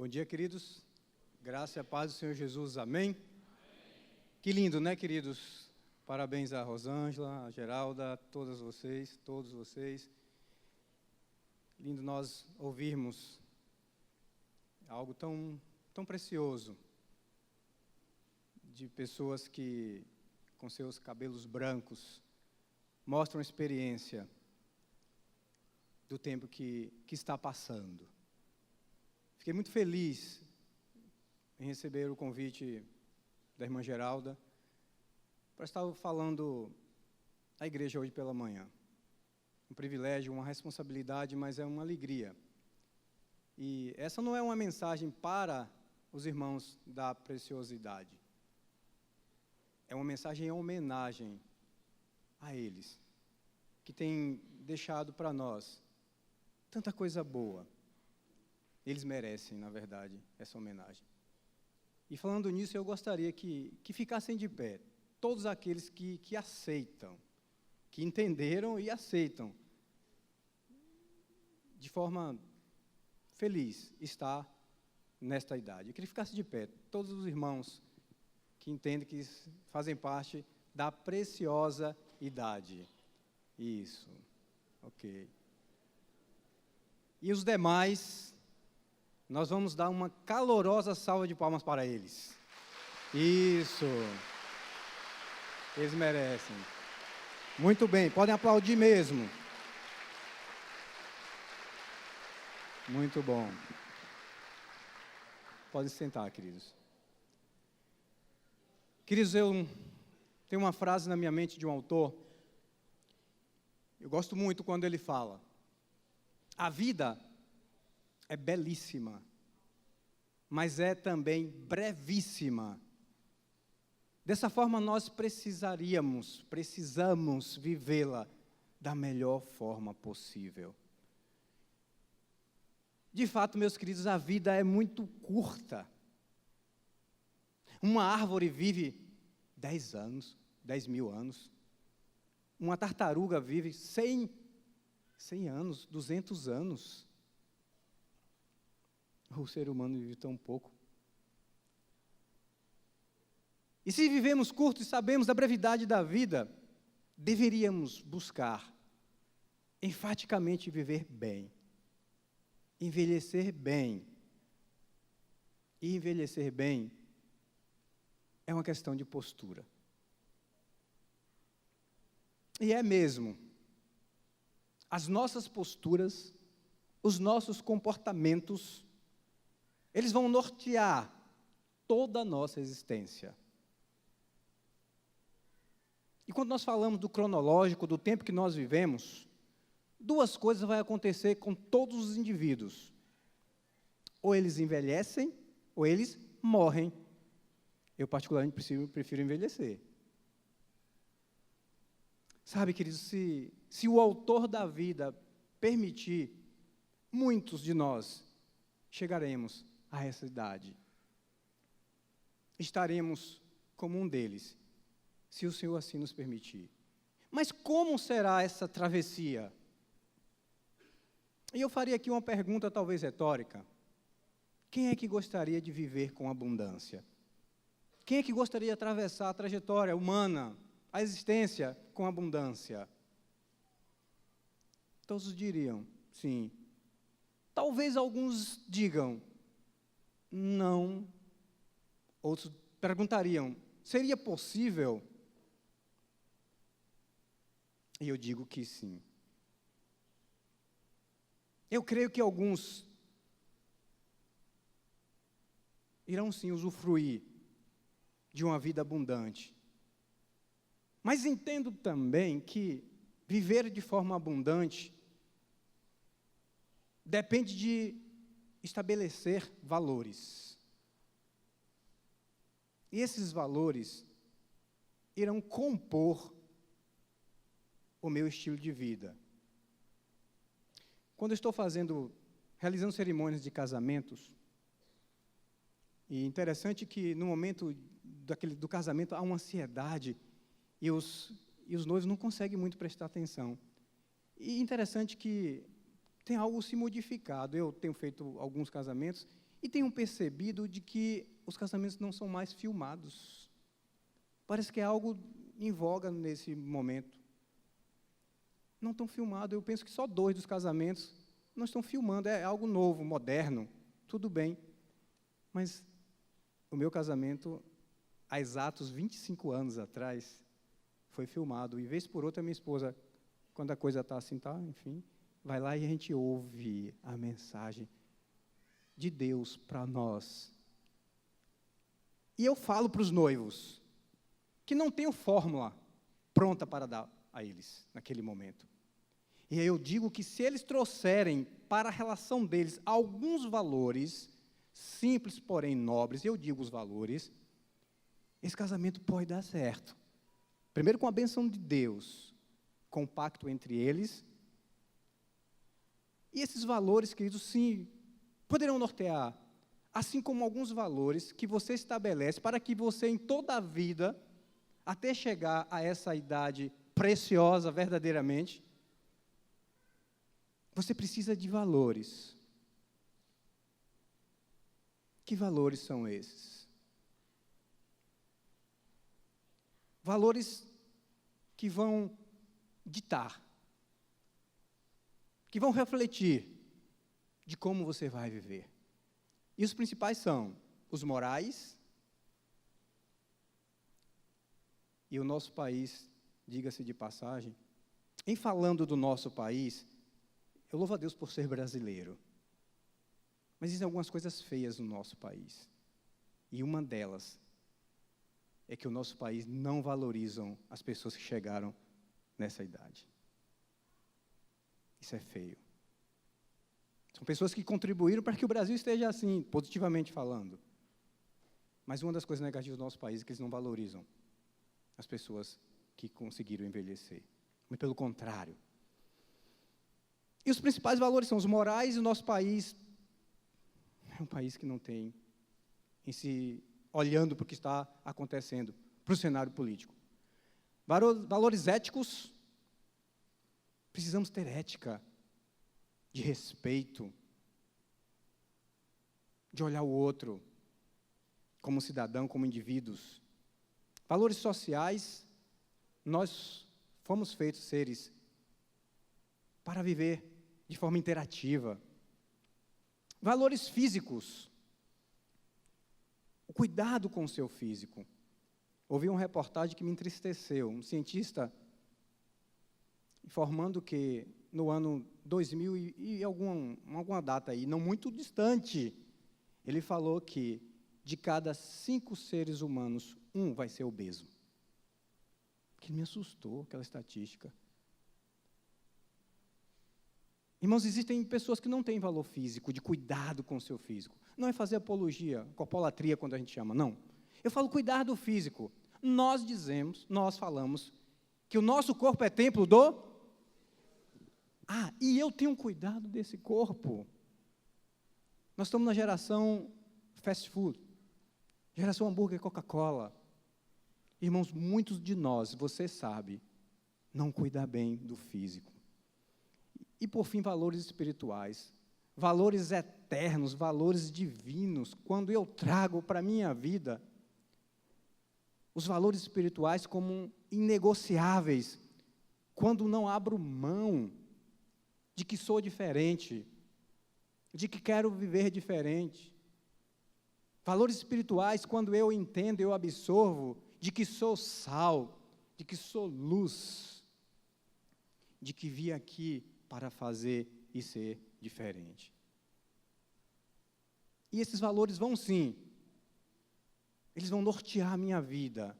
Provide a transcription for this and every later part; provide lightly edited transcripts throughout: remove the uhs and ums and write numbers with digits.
Bom dia, queridos. Graça e a paz do Senhor Jesus. Amém? Que lindo, né, queridos? Parabéns a Rosângela, a Geralda, todos vocês. Lindo nós ouvirmos algo tão precioso de pessoas que, com seus cabelos brancos, mostram a experiência do tempo que está passando. Fiquei muito feliz em receber o convite da irmã Geralda para estar falando à igreja hoje pela manhã. Um privilégio, uma responsabilidade, mas é uma alegria. E essa não é uma mensagem para os irmãos da preciosidade. É uma mensagem em homenagem a eles, que têm deixado para nós tanta coisa boa. Eles merecem, na verdade, essa homenagem. E falando nisso, eu gostaria que ficassem de pé todos aqueles que aceitam, que entenderam e aceitam, de forma feliz, estar nesta idade. Eu queria que ficasse de pé todos os irmãos que entendem que fazem parte da preciosa idade. Isso, ok. E os demais, nós vamos dar uma calorosa salva de palmas para eles. Isso. Eles merecem. Muito bem, podem aplaudir mesmo. Muito bom. Podem sentar, queridos. Queridos, eu tenho uma frase na minha mente de um autor. Eu gosto muito quando ele fala: a vida é belíssima, mas é também brevíssima. Dessa forma, nós precisamos vivê-la da melhor forma possível. De fato, meus queridos, a vida é muito curta. Uma árvore vive 10 anos, 10 mil anos. Uma tartaruga vive 100 anos, 200 anos. O ser humano vive tão pouco. E se vivemos curto e sabemos da brevidade da vida, deveríamos buscar enfaticamente viver bem, envelhecer bem. E envelhecer bem é uma questão de postura. E é mesmo. As nossas posturas, os nossos comportamentos, eles vão nortear toda a nossa existência. E quando nós falamos do cronológico, do tempo que nós vivemos, duas coisas vão acontecer com todos os indivíduos. Ou eles envelhecem, ou eles morrem. Eu, particularmente, prefiro envelhecer. Sabe, queridos, se o autor da vida permitir, muitos de nós chegaremos a essa idade. Estaremos como um deles, se o Senhor assim nos permitir. Mas como será essa travessia? E eu faria aqui uma pergunta talvez retórica. Quem é que gostaria de viver com abundância? Quem é que gostaria de atravessar a trajetória humana, a existência com abundância? Todos diriam, sim. Talvez alguns digam, não. Outros perguntariam, seria possível? E eu digo que sim. Eu creio que alguns irão sim usufruir de uma vida abundante. Mas entendo também que viver de forma abundante depende de estabelecer valores. E esses valores irão compor o meu estilo de vida. Quando eu estou realizando cerimônias de casamentos, e interessante que no momento do casamento há uma ansiedade e os noivos não conseguem muito prestar atenção. E interessante que tem algo se modificado. Eu tenho feito alguns casamentos E tenho percebido de que os casamentos não são mais filmados. Parece que é algo em voga nesse momento. Não estão filmados. Eu penso que só 2 dos casamentos não estão filmando. É algo novo, moderno, tudo bem. Mas o meu casamento, há exatos 25 anos atrás, foi filmado. E vez por outra, minha esposa, quando a coisa está assim, tá, enfim, vai lá e a gente ouve a mensagem de Deus para nós. E eu falo para os noivos que não tenho fórmula pronta para dar a eles naquele momento. E aí eu digo que se eles trouxerem para a relação deles alguns valores, simples, porém nobres, eu digo os valores, esse casamento pode dar certo. Primeiro com a bênção de Deus, com o pacto entre eles. E esses valores, queridos, sim, poderão nortear, assim como alguns valores que você estabelece para que você, em toda a vida, até chegar a essa idade preciosa verdadeiramente, você precisa de valores. Que valores são esses? Valores que vão ditar, que vão refletir de como você vai viver. E os principais são os morais. E o nosso país, diga-se de passagem, em falando do nosso país, eu louvo a Deus por ser brasileiro. Mas existem algumas coisas feias no nosso país. E uma delas é que o nosso país não valorizam as pessoas que chegaram nessa idade. Isso é feio. São pessoas que contribuíram para que o Brasil esteja assim, positivamente falando. Mas uma das coisas negativas do nosso país é que eles não valorizam as pessoas que conseguiram envelhecer. Mas pelo contrário. E os principais valores são os morais, e o nosso país é um país que não tem, em si, olhando para o que está acontecendo, para o cenário político. Valores éticos, precisamos ter ética, de respeito, de olhar o outro como cidadão, como indivíduos. Valores sociais, nós fomos feitos seres para viver de forma interativa. Valores físicos, o cuidado com o seu físico. Ouvi uma reportagem que me entristeceu, um cientista informando que no ano 2000 e alguma data aí, não muito distante, ele falou que de cada 5 seres humanos, 1 vai ser obeso. Que me assustou aquela estatística. Irmãos, existem pessoas que não têm valor físico, de cuidado com o seu físico. Não é fazer apologia, corpolatria, quando a gente chama, não. Eu falo cuidar do físico. Nós falamos que o nosso corpo é templo do... e eu tenho cuidado desse corpo. Nós estamos na geração fast food, geração hambúrguer e Coca-Cola. Irmãos, muitos de nós, você sabe, não cuidam bem do físico. E, por fim, valores espirituais, valores eternos, valores divinos. Quando eu trago para a minha vida os valores espirituais como inegociáveis, quando não abro mão de que sou diferente, de que quero viver diferente. Valores espirituais, quando eu entendo, eu absorvo, de que sou sal, de que sou luz, de que vim aqui para fazer e ser diferente. E esses valores vão sim, eles vão nortear a minha vida,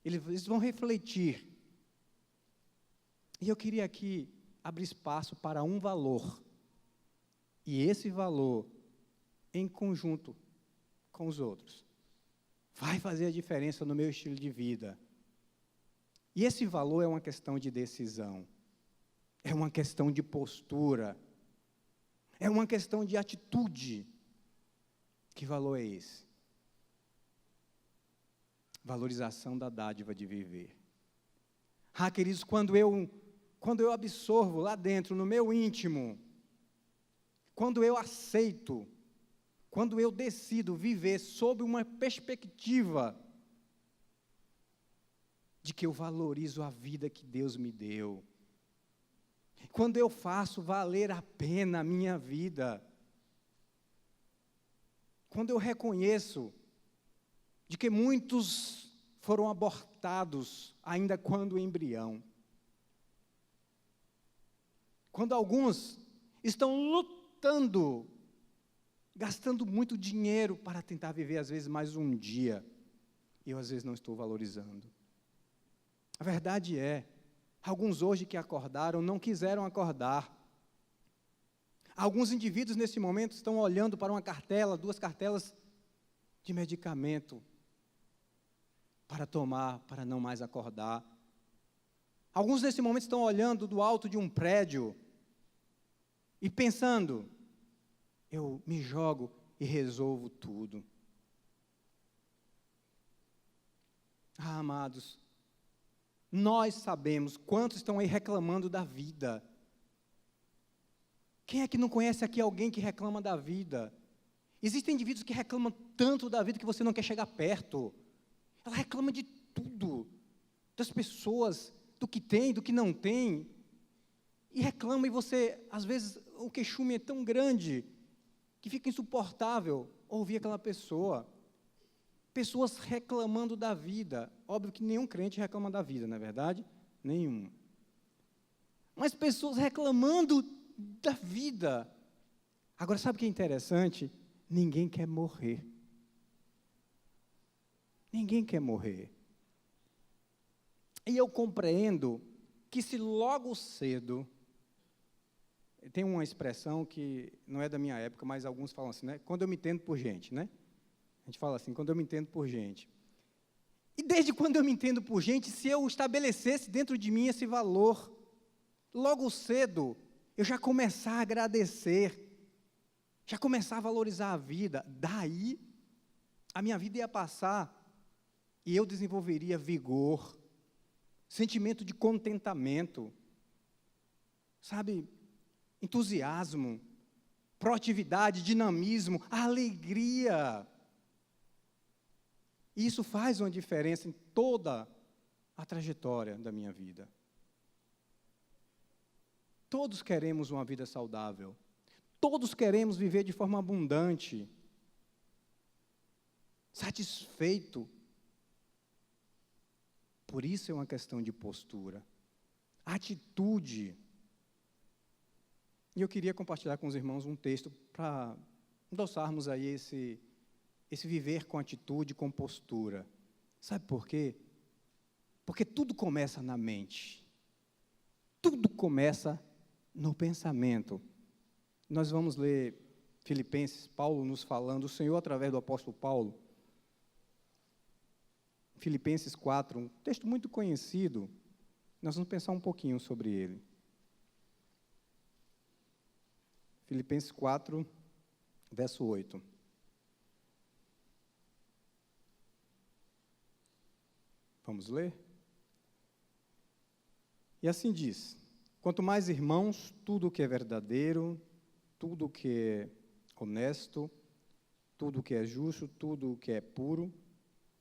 eles vão refletir. E eu queria aqui abrir espaço para um valor, e esse valor, em conjunto com os outros, vai fazer a diferença no meu estilo de vida. E esse valor é uma questão de decisão, é uma questão de postura, é uma questão de atitude. Que valor é esse? Valorização da dádiva de viver. Queridos, quando eu absorvo lá dentro, no meu íntimo, quando eu aceito quando eu decido viver sob uma perspectiva de que eu valorizo a vida que Deus me deu, quando eu faço valer a pena a minha vida, quando eu reconheço de que muitos foram abortados ainda quando embrião, quando alguns estão lutando, gastando muito dinheiro para tentar viver às vezes mais um dia, e eu às vezes não estou valorizando. A verdade é, alguns hoje que acordaram não quiseram acordar. Alguns indivíduos nesse momento estão olhando para uma cartela, 2 cartelas de medicamento para tomar, para não mais acordar. Alguns nesse momento estão olhando do alto de um prédio e pensando, eu me jogo e resolvo tudo. Ah, amados, nós sabemos quantos estão aí reclamando da vida. Quem é que não conhece aqui alguém que reclama da vida? Existem indivíduos que reclamam tanto da vida que você não quer chegar perto. Ela reclama de tudo, das pessoas, do que tem, do que não tem. E reclama e você, às vezes, o queixume é tão grande que fica insuportável ouvir aquela pessoa. Pessoas reclamando da vida. Óbvio que nenhum crente reclama da vida, não é verdade? Nenhum. Mas pessoas reclamando da vida. Agora, sabe o que é interessante? Ninguém quer morrer. Ninguém quer morrer. E eu compreendo que se logo cedo, tem uma expressão que não é da minha época, mas alguns falam assim, né? Quando eu me entendo por gente, né? A gente fala assim, quando eu me entendo por gente. E desde quando eu me entendo por gente, se eu estabelecesse dentro de mim esse valor, logo cedo, eu já começar a agradecer, já começar a valorizar a vida, daí, a minha vida ia passar e eu desenvolveria vigor, sentimento de contentamento, sabe, entusiasmo, proatividade, dinamismo, alegria. E isso faz uma diferença em toda a trajetória da minha vida. Todos queremos uma vida saudável. Todos queremos viver de forma abundante, satisfeito. Por isso é uma questão de postura, atitude. E eu queria compartilhar com os irmãos um texto para endossarmos aí esse viver com atitude, com postura. Sabe por quê? Porque tudo começa na mente. Tudo começa no pensamento. Nós vamos ler Filipenses, Paulo nos falando, o Senhor através do apóstolo Paulo. Filipenses 4, um texto muito conhecido. Nós vamos pensar um pouquinho sobre ele. Filipenses 4, verso 8. Vamos ler? E assim diz: quanto mais, irmãos, tudo o que é verdadeiro, tudo o que é honesto, tudo o que é justo, tudo o que é puro,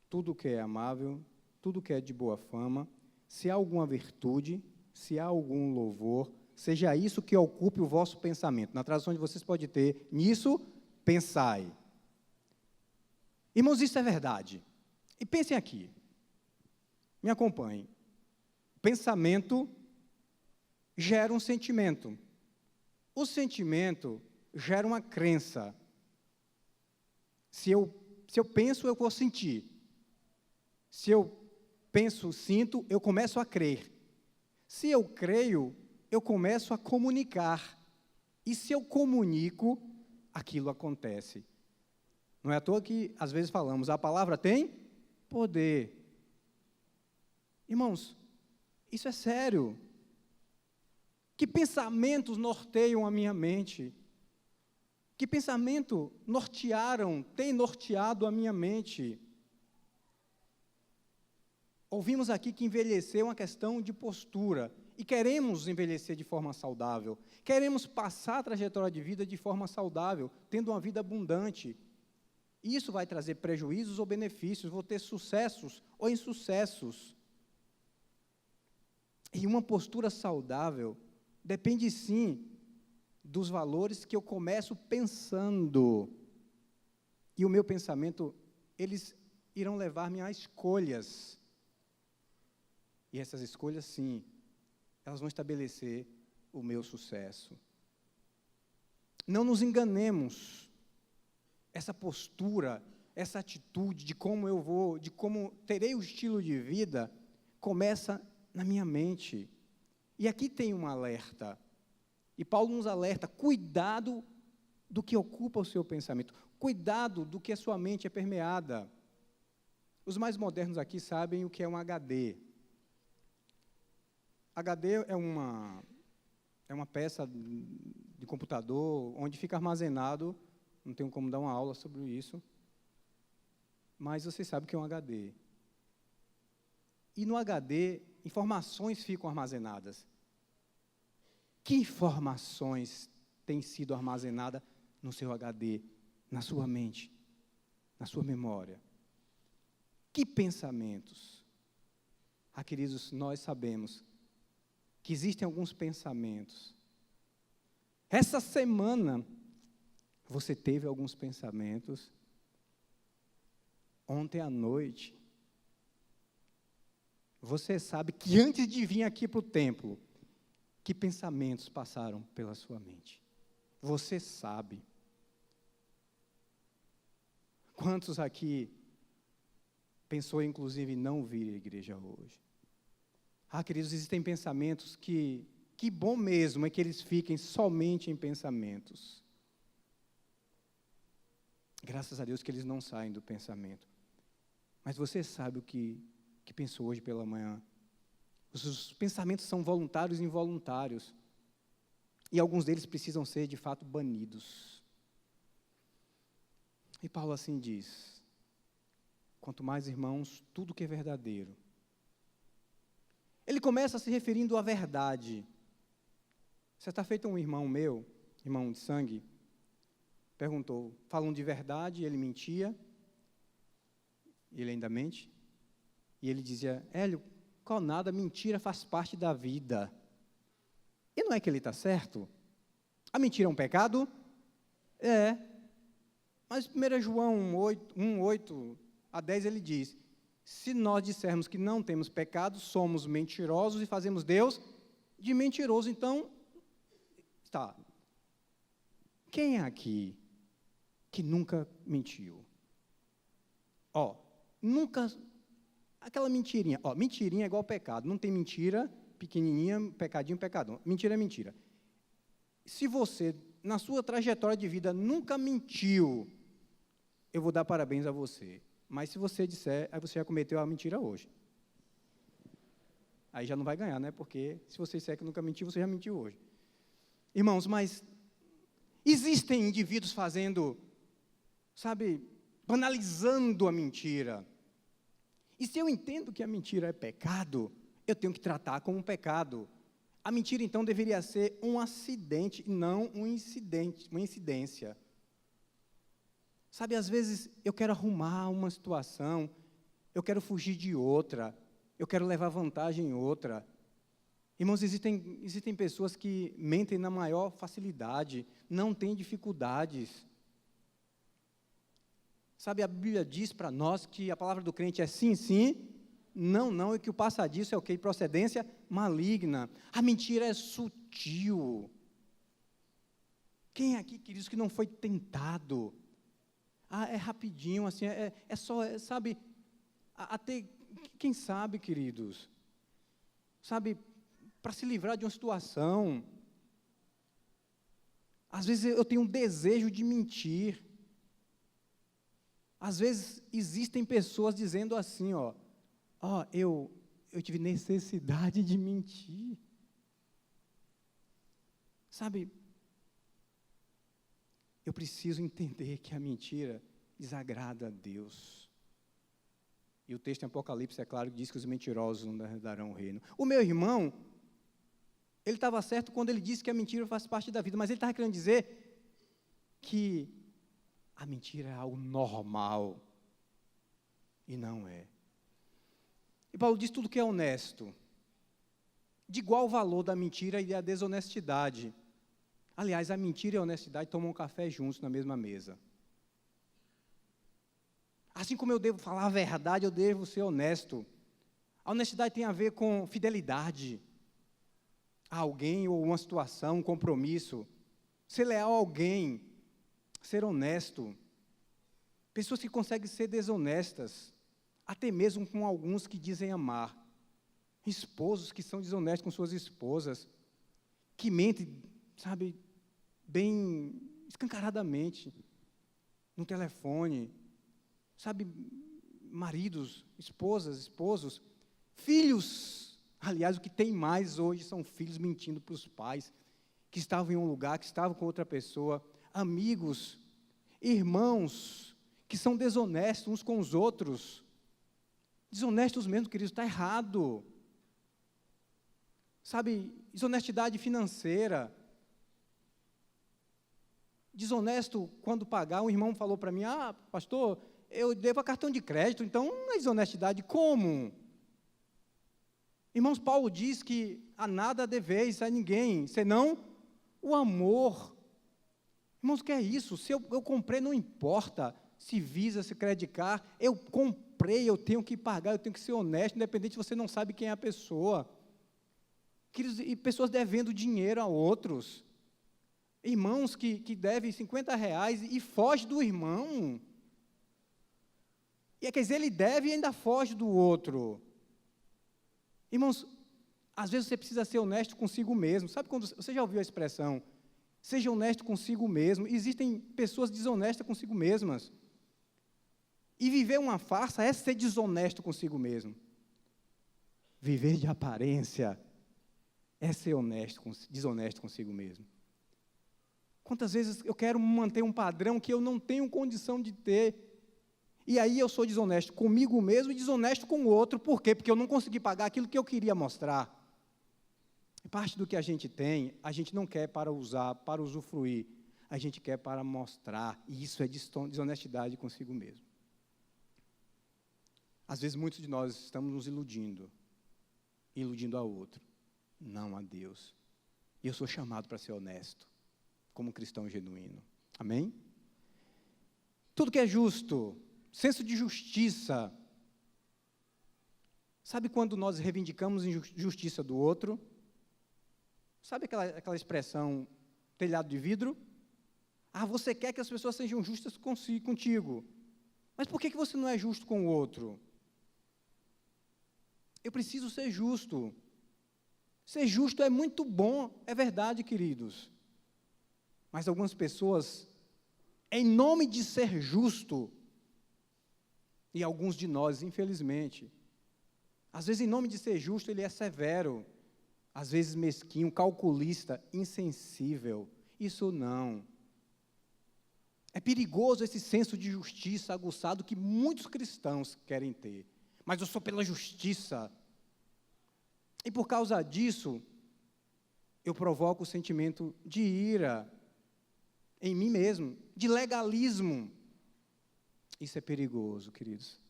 tudo o que é amável, tudo o que é de boa fama, se há alguma virtude, se há algum louvor, seja isso que ocupe o vosso pensamento. Na tradução de vocês pode ter, nisso pensai. Irmãos, isso é verdade. E pensem aqui. Me acompanhem. Pensamento gera um sentimento. O sentimento gera uma crença. Se eu penso, eu vou sentir. Se eu penso, sinto, eu começo a crer. Se eu creio, eu começo a comunicar. E se eu comunico, aquilo acontece. Não é à toa que, às vezes, falamos, a palavra tem poder. Irmãos, isso é sério. Que pensamentos norteiam a minha mente? Que pensamento tem norteado a minha mente? Ouvimos aqui que envelhecer é uma questão de postura. E queremos envelhecer de forma saudável. Queremos passar a trajetória de vida de forma saudável, tendo uma vida abundante. Isso vai trazer prejuízos ou benefícios, vou ter sucessos ou insucessos. E uma postura saudável depende, sim, dos valores que eu começo pensando. E o meu pensamento, eles irão levar-me a escolhas. E essas escolhas, sim, elas vão estabelecer o meu sucesso. Não nos enganemos. Essa postura, essa atitude de como eu vou, de como terei o estilo de vida, começa na minha mente. E aqui tem um alerta. E Paulo nos alerta, cuidado do que ocupa o seu pensamento. Cuidado do que a sua mente é permeada. Os mais modernos aqui sabem o que é um HD. HD é uma peça de computador onde fica armazenado, não tenho como dar uma aula sobre isso, mas vocês sabem o que é um HD. E no HD, informações ficam armazenadas. Que informações têm sido armazenadas no seu HD, na sua mente, na sua memória? Que pensamentos? Queridos, nós sabemos que existem alguns pensamentos. Essa semana, você teve alguns pensamentos. Ontem à noite, você sabe que antes de vir aqui para o templo, que pensamentos passaram pela sua mente? Você sabe. Quantos aqui pensou, inclusive, em não vir à igreja hoje? Queridos, existem pensamentos que bom mesmo é que eles fiquem somente em pensamentos. Graças a Deus que eles não saem do pensamento. Mas você sabe o que pensou hoje pela manhã? Os pensamentos são voluntários e involuntários. E alguns deles precisam ser, de fato, banidos. E Paulo assim diz: quanto mais, irmãos, tudo que é verdadeiro. Ele começa se referindo à verdade. Você está feito um irmão meu, irmão de sangue, perguntou, falando de verdade, ele mentia, ele ainda mente, e ele dizia, Hélio, qual nada, mentira faz parte da vida. E não é que ele está certo? A mentira é um pecado? É. Mas 1 João 1:8 a 10 ele diz, se nós dissermos que não temos pecado, somos mentirosos e fazemos Deus de mentiroso. Então, tá. Quem é aqui que nunca mentiu? Nunca, aquela mentirinha. Mentirinha é igual pecado. Não tem mentira pequenininha, pecadinho, pecadão. Mentira é mentira. Se você, na sua trajetória de vida, nunca mentiu, eu vou dar parabéns a você. Mas se você disser, aí você já cometeu a mentira hoje. Aí já não vai ganhar, né? Porque se você disser que nunca mentiu, você já mentiu hoje. Irmãos, mas existem indivíduos fazendo, banalizando a mentira. E se eu entendo que a mentira é pecado, eu tenho que tratar como um pecado. A mentira, então, deveria ser um acidente, e não uma incidência. Às vezes eu quero arrumar uma situação, eu quero fugir de outra, eu quero levar vantagem em outra. Irmãos, existem pessoas que mentem na maior facilidade, não têm dificuldades. A Bíblia diz para nós que a palavra do crente é sim, sim, não, não, e que o passadiço é o quê? Procedência maligna. A mentira é sutil. Quem aqui, queridos, que não foi tentado? É rapidinho, assim, é só, até, quem sabe, queridos, para se livrar de uma situação, às vezes eu tenho um desejo de mentir, às vezes existem pessoas dizendo assim, eu tive necessidade de mentir, eu preciso entender que a mentira desagrada a Deus. E o texto em Apocalipse, é claro, diz que os mentirosos não herdarão o reino. O meu irmão, ele estava certo quando ele disse que a mentira faz parte da vida, mas ele estava querendo dizer que a mentira é algo normal. E não é. E Paulo diz tudo que é honesto. De igual valor da mentira e da desonestidade. Aliás, a mentira e a honestidade tomam um café juntos na mesma mesa. Assim como eu devo falar a verdade, eu devo ser honesto. A honestidade tem a ver com fidelidade a alguém ou uma situação, um compromisso. Ser leal a alguém, ser honesto. Pessoas que conseguem ser desonestas, até mesmo com alguns que dizem amar. Esposos que são desonestos com suas esposas, que mentem, sabe, bem escancaradamente, no telefone, sabe, maridos, esposas, esposos, filhos. Aliás, o que tem mais hoje são filhos mentindo para os pais, que estavam em um lugar, que estavam com outra pessoa, amigos, irmãos, que são desonestos uns com os outros. Desonestos mesmo, queridos, está errado. Sabe, desonestidade financeira. Desonesto quando pagar. Um irmão falou para mim, pastor, eu devo a cartão de crédito, então não é desonestidade. Como? Irmãos, Paulo diz que a nada deveis a ninguém, senão o amor. Irmãos, o que é isso? Se eu comprei, não importa se Visa, se Credit Card, eu comprei, eu tenho que pagar, eu tenho que ser honesto, independente se você não sabe quem é a pessoa. E pessoas devendo dinheiro a outros. Irmãos que devem R$50 e foge do irmão. E quer dizer, ele deve e ainda foge do outro. Irmãos, às vezes você precisa ser honesto consigo mesmo. Sabe quando você já ouviu a expressão, seja honesto consigo mesmo? Existem pessoas desonestas consigo mesmas. E viver uma farsa é ser desonesto consigo mesmo. Viver de aparência é ser desonesto consigo mesmo. Quantas vezes eu quero manter um padrão que eu não tenho condição de ter, e aí eu sou desonesto comigo mesmo e desonesto com o outro. Por quê? Porque eu não consegui pagar aquilo que eu queria mostrar. Parte do que a gente tem, a gente não quer para usar, para usufruir, a gente quer para mostrar, e isso é desonestidade consigo mesmo. Às vezes muitos de nós estamos nos iludindo a outro, não a Deus. E eu sou chamado para ser honesto, como um cristão genuíno. Amém? Tudo que é justo, senso de justiça. Sabe quando nós reivindicamos a injustiça do outro? Sabe aquela expressão, telhado de vidro? Você quer que as pessoas sejam justas contigo. Mas por que você não é justo com o outro? Eu preciso ser justo. Ser justo é muito bom, é verdade, queridos. Mas algumas pessoas, em nome de ser justo, e alguns de nós, infelizmente, às vezes em nome de ser justo, ele é severo, às vezes mesquinho, calculista, insensível. Isso não. É perigoso esse senso de justiça aguçado que muitos cristãos querem ter. Mas eu sou pela justiça. E por causa disso, eu provoco o sentimento de ira em mim mesmo, de legalismo. Isso é perigoso, queridos.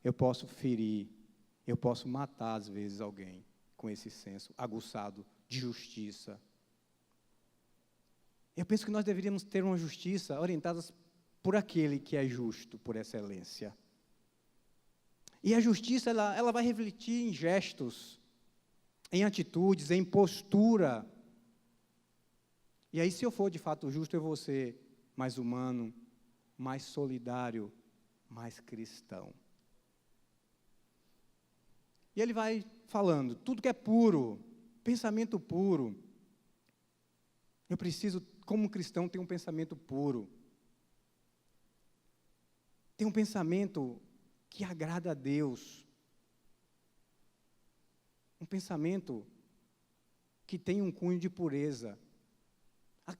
Eu posso ferir, eu posso matar, às vezes, alguém com esse senso aguçado de justiça. Eu penso que nós deveríamos ter uma justiça orientada por aquele que é justo, por excelência. E a justiça, ela vai refletir em gestos, em atitudes, em postura. E aí, se eu for de fato justo, eu vou ser mais humano, mais solidário, mais cristão. E ele vai falando, tudo que é puro, pensamento puro. Eu preciso, como cristão, ter um pensamento puro. Ter um pensamento que agrada a Deus. Um pensamento que tem um cunho de pureza.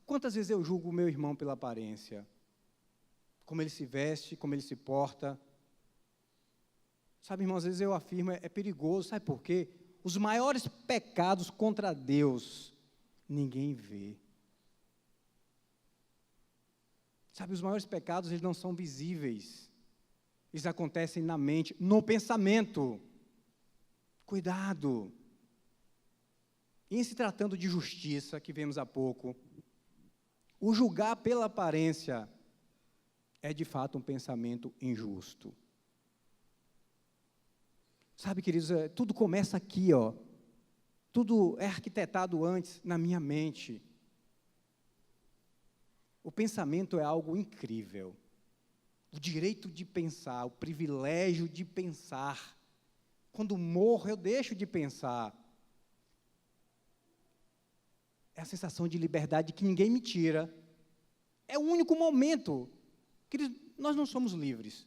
Quantas vezes eu julgo o meu irmão pela aparência? Como ele se veste, como ele se porta. Sabe, irmão, às vezes eu afirmo, é perigoso. Sabe por quê? Os maiores pecados contra Deus, ninguém vê. Sabe, os maiores pecados, eles não são visíveis. Eles acontecem na mente, no pensamento. Cuidado. E em se tratando de justiça, que vemos há pouco, o julgar pela aparência é de fato um pensamento injusto. Sabe, queridos, tudo começa aqui, ó. Tudo é arquitetado antes na minha mente. O pensamento é algo incrível. O direito de pensar, o privilégio de pensar. Quando morro, eu deixo de pensar. É a sensação de liberdade que ninguém me tira. É o único momento. Queridos, nós não somos livres.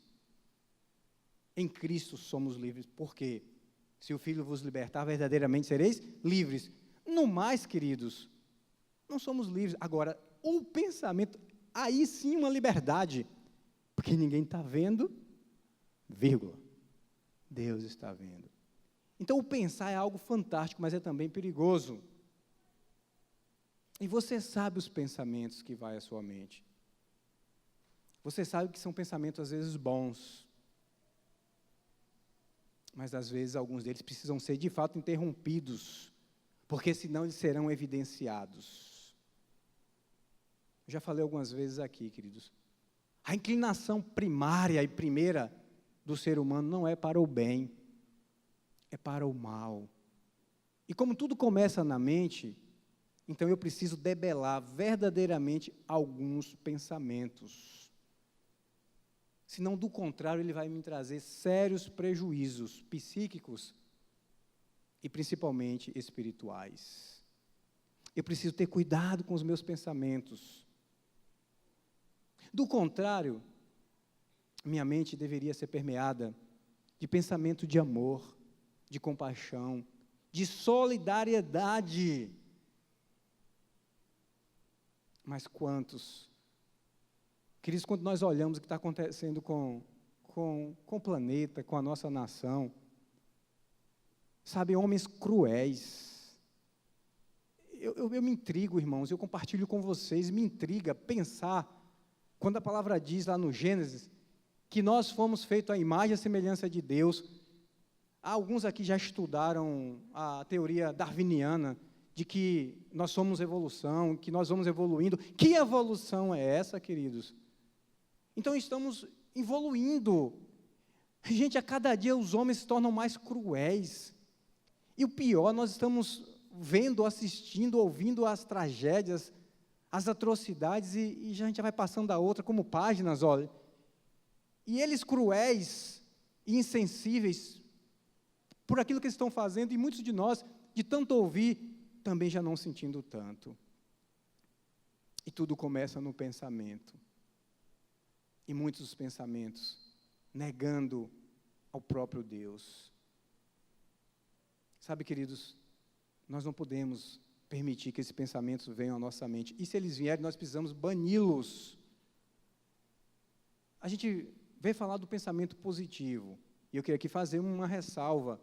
Em Cristo somos livres. Por quê? Se o Filho vos libertar, verdadeiramente sereis livres. No mais, queridos, não somos livres. Agora, o pensamento, aí sim uma liberdade. Porque ninguém está vendo, vírgula. Deus está vendo. Então, o pensar é algo fantástico, mas é também perigoso. E você sabe os pensamentos que vai à sua mente. Você sabe que são pensamentos, às vezes, bons. Mas, às vezes, alguns deles precisam ser, de fato, interrompidos, porque, senão, eles serão evidenciados. Eu já falei algumas vezes aqui, queridos. A inclinação primária e primeira do ser humano não é para o bem, é para o mal. E como tudo começa na mente, então eu preciso debelar verdadeiramente alguns pensamentos. Senão, do contrário, ele vai me trazer sérios prejuízos psíquicos e principalmente espirituais. Eu preciso ter cuidado com os meus pensamentos. Do contrário, minha mente deveria ser permeada de pensamento de amor, de compaixão, de solidariedade. Mas quantos? Queridos, quando nós olhamos o que está acontecendo com o planeta, com a nossa nação, sabe, homens cruéis. Eu me intrigo, irmãos, eu compartilho com vocês, me intriga pensar, quando a palavra diz lá no Gênesis, que nós fomos feitos à imagem e à semelhança de Deus. Alguns aqui já estudaram a teoria darwiniana, de que nós somos evolução, que nós vamos evoluindo. Que evolução é essa, queridos? Então, estamos evoluindo. Gente, a cada dia os homens se tornam mais cruéis. E o pior, nós estamos vendo, assistindo, ouvindo as tragédias, as atrocidades, e já a gente vai passando da outra como páginas, olha. E eles cruéis e insensíveis por aquilo que eles estão fazendo, e muitos de nós, de tanto ouvir, também já não sentindo tanto. E tudo começa no pensamento. E muitos dos pensamentos negando ao próprio Deus. Sabe, queridos, nós não podemos permitir que esses pensamentos venham à nossa mente. E se eles vierem, nós precisamos bani-los. A gente veio falar do pensamento positivo. E eu queria aqui fazer uma ressalva.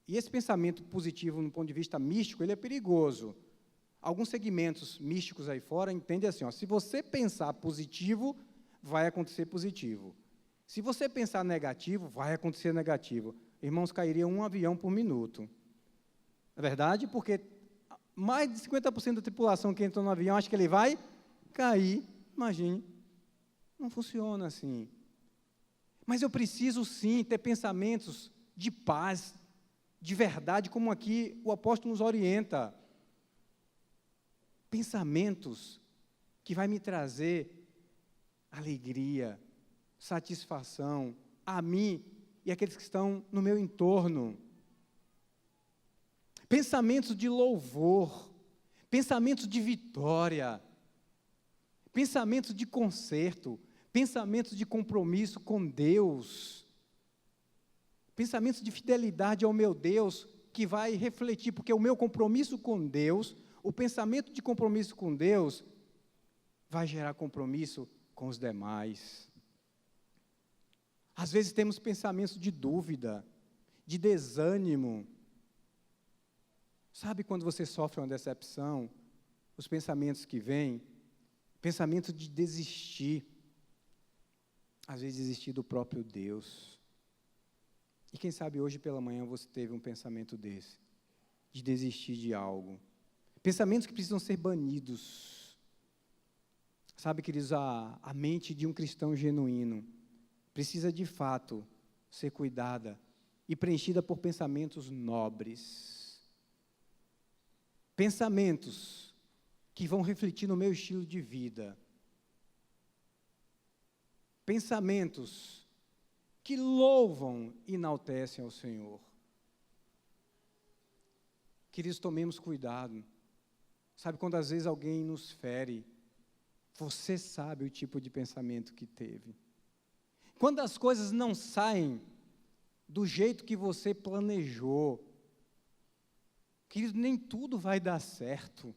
E esse pensamento positivo, no ponto de vista místico, ele é perigoso. Alguns segmentos místicos aí fora entendem assim, ó, se você pensar positivo, vai acontecer positivo. Se você pensar negativo, vai acontecer negativo. Irmãos, cairia um avião por minuto. É verdade? Porque mais de 50% da tripulação que entrou no avião acha que ele vai cair. Imagine. Não funciona assim. Mas eu preciso, sim, ter pensamentos de paz, de verdade, como aqui o apóstolo nos orienta. Pensamentos que vai me trazer alegria, satisfação, a mim e aqueles que estão no meu entorno. Pensamentos de louvor, pensamentos de vitória, pensamentos de conserto, pensamentos de compromisso com Deus, pensamentos de fidelidade ao meu Deus, que vai refletir, porque o meu compromisso com Deus, o pensamento de compromisso com Deus, vai gerar compromisso com os demais. Às vezes temos pensamentos de dúvida, de desânimo. Sabe quando você sofre uma decepção, os pensamentos que vêm? pensamento de desistir, às vezes desistir do próprio Deus. E quem sabe hoje pela manhã você teve um pensamento desse, de desistir de algo. Pensamentos que precisam ser banidos. Sabe, queridos, a mente de um cristão genuíno precisa de fato ser cuidada e preenchida por pensamentos nobres. Pensamentos que vão refletir no meu estilo de vida. Pensamentos que louvam e enaltecem ao Senhor. Queridos, tomemos cuidado. Sabe, quando às vezes alguém nos fere, você sabe o tipo de pensamento que teve. Quando as coisas não saem do jeito que você planejou, querido, nem tudo vai dar certo.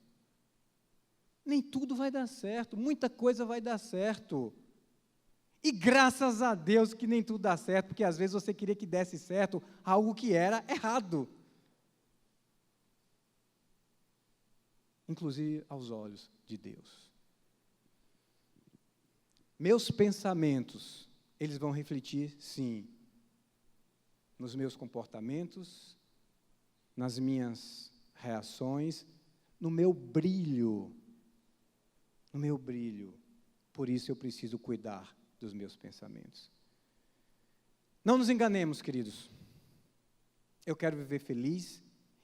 Nem tudo vai dar certo, muita coisa vai dar certo. E graças a Deus que nem tudo dá certo, porque às vezes você queria que desse certo algo que era errado. Inclusive aos olhos de Deus. Meus pensamentos, eles vão refletir, sim, nos meus comportamentos, nas minhas reações, no meu brilho. No meu brilho. Por isso eu preciso cuidar dos meus pensamentos. Não nos enganemos, queridos. Eu quero viver feliz,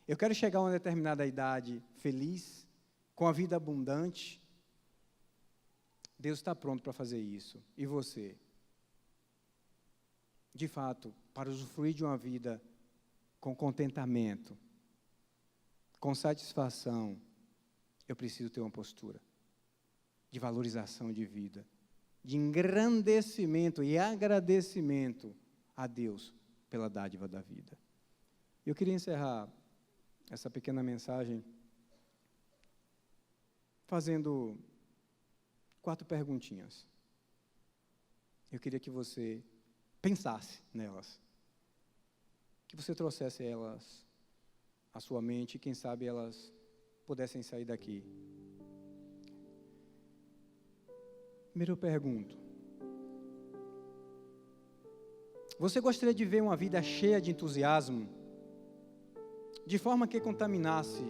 eu quero chegar a uma determinada idade feliz, com a vida abundante. Deus está pronto para fazer isso. E você? De fato, para usufruir de uma vida com contentamento, com satisfação, eu preciso ter uma postura de valorização de vida, de engrandecimento e agradecimento a Deus pela dádiva da vida. Eu queria encerrar essa pequena mensagem fazendo 4 perguntinhas. Eu queria que você pensasse nelas, que você trouxesse elas à sua mente e quem sabe elas pudessem sair daqui. Primeiro eu pergunto: você gostaria de ver uma vida cheia de entusiasmo, de forma que contaminasse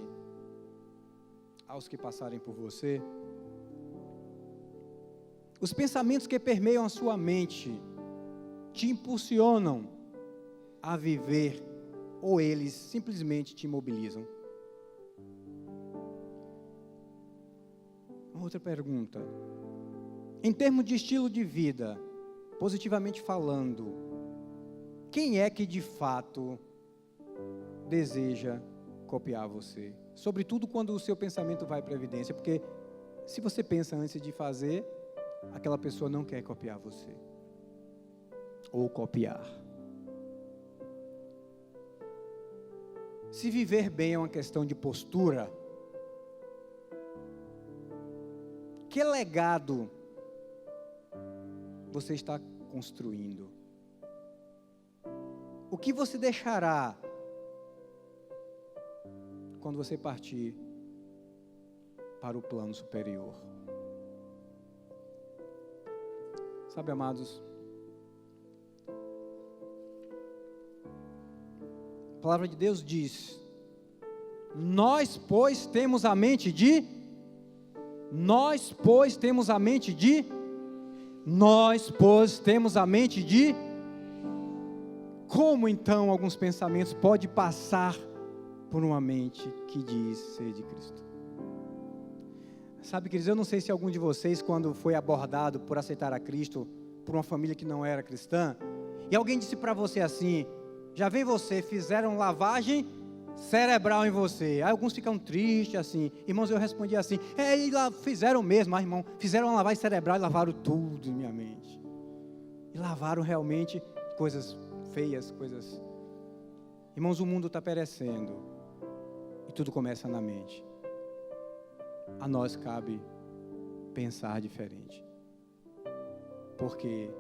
aos que passarem por você? Os pensamentos que permeiam a sua mente te impulsionam a viver ou eles simplesmente te imobilizam? Outra pergunta: em termos de estilo de vida, positivamente falando, quem é que de fato deseja copiar você? Sobretudo quando o seu pensamento vai para a evidência, porque se você pensa antes de fazer, aquela pessoa não quer copiar você. Ou copiar. Se viver bem é uma questão de postura, que legado você está construindo? O que você deixará quando você partir para o plano superior? Sabe, amados, a palavra de Deus diz: nós, pois, temos a mente de Como então alguns pensamentos podem passar por uma mente que diz ser de Cristo? Sabe, queridos, eu não sei se algum de vocês, quando foi abordado por aceitar a Cristo, por uma família que não era cristã, e alguém disse para você assim: já vem você, fizeram lavagem cerebral em você. Aí alguns ficam tristes assim. Irmãos, eu respondi assim: e lá fizeram mesmo, irmão, fizeram uma lavagem cerebral e lavaram tudo em minha mente. E lavaram realmente coisas feias, coisas... Irmãos, o mundo está perecendo. E tudo começa na mente. A nós cabe pensar diferente. Porque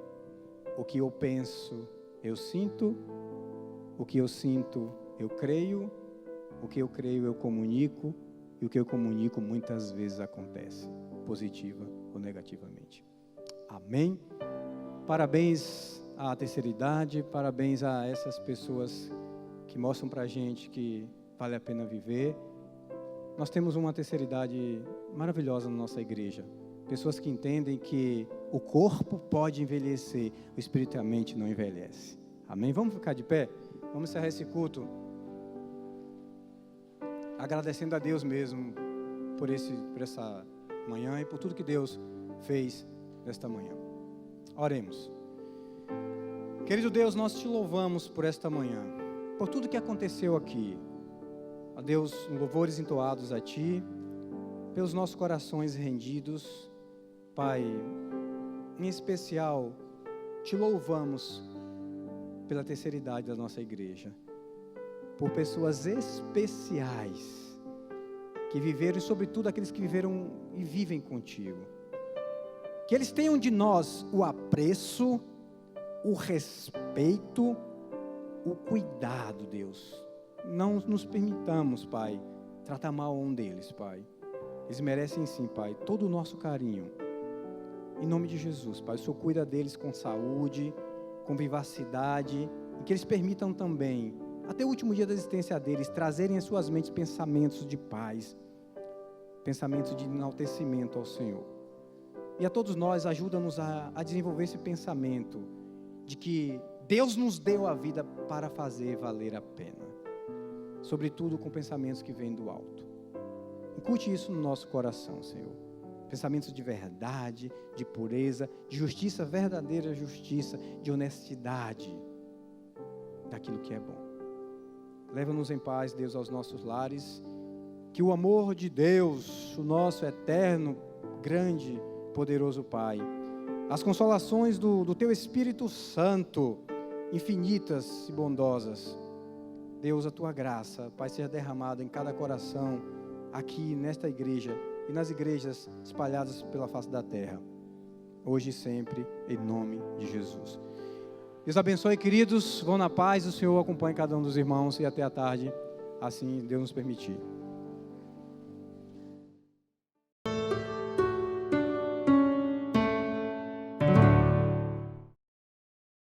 o que eu penso, eu sinto. O que eu sinto, eu creio. O que eu creio, eu comunico. E o que eu comunico, muitas vezes acontece, positiva ou ou negativamente. Amém? Parabéns à terceira idade, parabéns a essas pessoas que mostram para a gente que vale a pena viver. Nós temos uma terceira idade maravilhosa na nossa igreja. Pessoas que entendem que o corpo pode envelhecer, o espírito e a mente não envelhece. Amém? Vamos ficar de pé? Vamos encerrar esse culto agradecendo a Deus mesmo por essa manhã e por tudo que Deus fez nesta manhã. Oremos. Querido Deus, nós te louvamos por esta manhã, por tudo que aconteceu aqui. Ó Deus, louvores entoados a Ti, pelos nossos corações rendidos. Pai, em especial, te louvamos pela terceira idade da nossa igreja, por pessoas especiais que viveram, e sobretudo aqueles que viveram e vivem contigo. Que eles tenham de nós o apreço, o respeito, o cuidado, Deus. Não nos permitamos, Pai, tratar mal um deles, Pai. Eles merecem sim, Pai, todo o nosso carinho. Em nome de Jesus, Pai, o Senhor cuida deles com saúde, com vivacidade, e que eles permitam também, até o último dia da existência deles, trazerem em suas mentes pensamentos de paz, pensamentos de enaltecimento ao Senhor. E a todos nós, ajuda-nos a desenvolver esse pensamento de que Deus nos deu a vida para fazer valer a pena, sobretudo com pensamentos que vêm do alto. Incute isso no nosso coração, Senhor. Pensamentos de verdade, de pureza, de justiça, verdadeira justiça, de honestidade, daquilo que é bom. Leva-nos em paz, Deus, aos nossos lares. Que o amor de Deus, o nosso eterno, grande, poderoso Pai, as consolações do Teu Espírito Santo, infinitas e bondosas, Deus, a Tua graça, Pai, seja derramada em cada coração, aqui nesta igreja e nas igrejas espalhadas pela face da terra, hoje e sempre, em nome de Jesus. Deus abençoe, queridos, vão na paz, o Senhor acompanhe cada um dos irmãos e até a tarde, assim Deus nos permitir.